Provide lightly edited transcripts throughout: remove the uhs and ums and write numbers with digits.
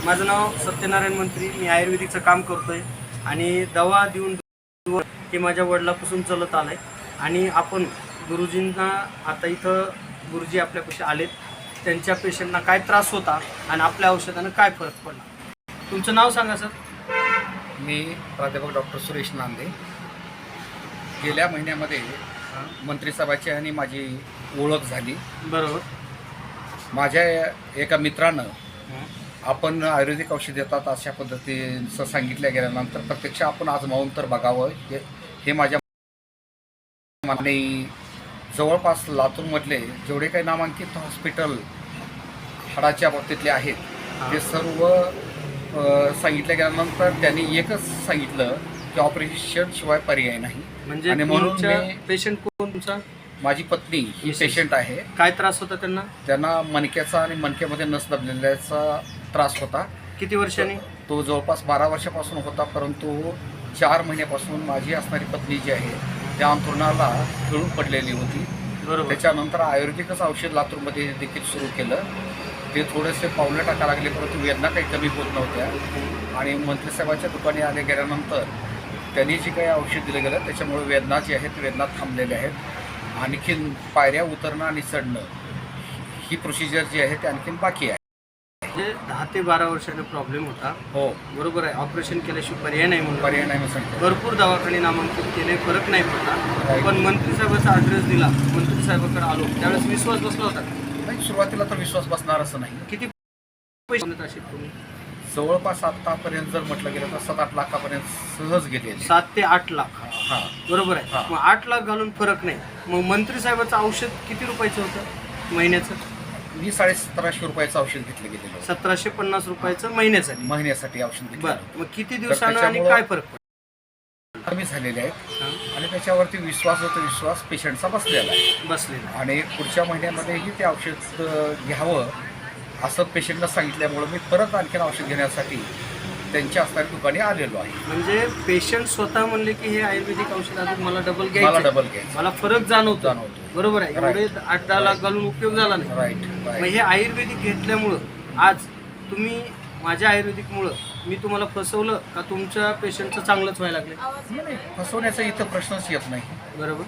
माझं नाव सत्यनारायण मंत्री. मी आयुर्वेदिकचं काम करतोय आणि दवा देऊन हे माझ्या वडिलापासून चालत आलं आहे. आणि आपण गुरुजींना आता इथं गुरुजी आपल्यापाशी आलेत, त्यांच्या पेशंटना काय त्रास होता आणि आपल्या औषधानं काय फरक पडला. तुमचं नाव सांगा सर. मी प्राध्यापक डॉक्टर सुरेश नांदे. गेल्या महिन्यामध्ये मंत्रिसभाची आणि माझी ओळख झाली. बरोबर. माझ्या एका मित्रानं आपण आयुर्वेदिक औषध देतात अशा पद्धतीचं सांगितल्या गेल्यानंतर प्रत्यक्ष आपण आजमावून तर बघावं हे माझ्या आणि जवळपास लातूरमधले जेवढे काही नामांकित हॉस्पिटल हाडाच्या बाबतीतले आहेत ते सर्व सांगितल्या गेल्यानंतर त्यांनी एकच सांगितलं की ऑपरेशन शिवाय पर्याय नाही. म्हणजे आणि म्हणून पेशंट कोण तुमचा? माझी पत्नी ही पेशंट आहे. काय त्रास होता त्यांना? त्यांना मणक्याचा आणि मणक्यामध्ये नस दबलेल्याचा त्रास होता. किती वर्षांनी? तो जवळपास 12 वर्षापासून होता, परंतु 4 महिन्यापासून माझी असणारी पत्नी जी आहे त्या अंथरुणाला खिळून पडलेली होती. बरोबर. त्याच्यानंतर आयुर्वेदिकच औषध लातूरमध्ये देखील सुरू केलं. ते थोडेसे पावलं टाकायला लागले, परंतु वेदना काही कमी होत नव्हत्या. आणि मंत्रिसाहेबाच्या दुकानी आले गेल्यानंतर त्यांनी जी काही औषध दिलं गेलं त्याच्यामुळे वेदना जी आहेत वेदना थांबलेल्या आहेत. आणखीन पायऱ्या उतरणं आणि चढणं ही प्रोसिजर जी आहे ती आणखीन बाकी आहे. म्हणजे 10 ते 12 वर्षाचा प्रॉब्लेम होता. हो, बरोबर आहे. ऑपरेशन केल्याशिवाय पर्याय नाही म्हणून पर्याय नाही म्हणून भरपूर दवाखाने नामांकित केले, फरक नाही पडला. पण मंत्रिसाहेबाचा ॲड्रेस दिला, मंत्रिसाहेबाकडे आलो, त्यावेळेस विश्वास बसला होता. नाही, सुरुवातीला तर विश्वास बसणार असं नाही. किती पैसे असे तुम्ही? जवळपास आतापर्यंत जर म्हटलं गेलं तर 7-8 लाखापर्यंत सहज गेले. 7 ते 8 लाख. हां, बरोबर आहे. मग 8 लाख घालून फरक नाही. मग मंत्रिसाहेबाचं औषध किती रुपयाचं होतं महिन्याचं? मी 1750 रुपयाचं औषध घेतलं गेलेलं. 1750 रुपयाचं महिन्यासाठी औषध घेतलं. बरं, मग किती दिवसानं आणि काय फरक पडला? कमी झालेले आहेत आणि त्याच्यावरती विश्वास पेशंटचा बसलेला आहे. बसलेला. आणि पुढच्या महिन्यामध्येही ते औषध घ्यावं असं पेशंटला सांगितल्यामुळं मी परत आणखीन औषध घेण्यासाठी त्यांच्या असणाऱ्या दुकानी आलेलो आहे. म्हणजे पेशंट स्वतः म्हणले की हे आयुर्वेदिक औषध अजून मला डबल घ्यायचं, मला फरक जाणवतो. बरोबर आहे. एवढे 8-10 लाख घालून उपयोग झाला नाही. राईट. मग हे आयुर्वेदिक घेतल्यामुळं आज तुम्ही माझ्या आयुर्वेदिकमुळं मी तुम्हाला फसवलं का तुमच्या पेशंटचं चांगलंच व्हायला लागले? नाही, फसवण्याचा इथं प्रश्नच येत नाही. बरोबर.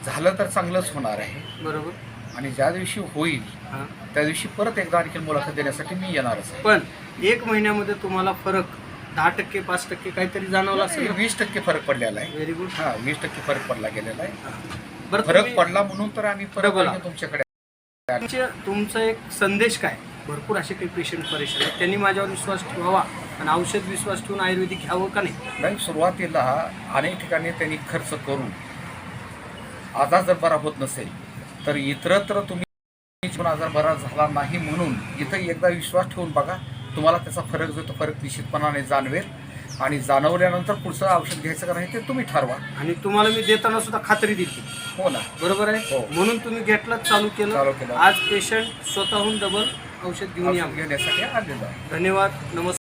झालं तर चांगलंच होणार आहे. बरोबर. आणि ज्या दिवशी होईल त्या दिवशी परत एकदा आणखी मुलाखत देण्यासाठी मी येणारच आहे. पण 1 महिन्यामध्ये तुम्हाला फरक 10% 5% काहीतरी जाणवला असेल? 20% फरक पडलेला आहे. Very good. 20% फरक पडला गेलेला आहे. बरं, फरक पडला म्हणून तर आम्ही परत तुमच्याकडे. तुमचा एक संदेश काय? भरपूर असे काही पेशंट परेशान आहेत, त्यांनी माझ्यावर विश्वास ठेवावा आणि औषध विश्वास ठेवून आयुर्वेदिक घ्यावं का नाही? नाही, सुरुवातीला अनेक ठिकाणी त्यांनी खर्च करून आजार जर बरा होत नसेल तर इतरत्र तुम्ही आजार बरा झाला नाही म्हणून इथं एकदा विश्वास ठेवून बघा. तुम्हाला त्याचा फरक जो तो फरक निश्चितपणाने जाणवेल आणि जाणवल्यानंतर पुढचं औषध घ्यायचं का नाही ते तुम्ही ठरवा. आणि तुम्हाला मी देताना सुद्धा खात्री दिली. हो ना. बरोबर आहे. हो. म्हणून तुम्ही घेतलं, चालू केलं. आज पेशंट स्वतःहून डबल औषध घेऊन घेण्यासाठी आलेलं आहे. धन्यवाद. नमस्कार.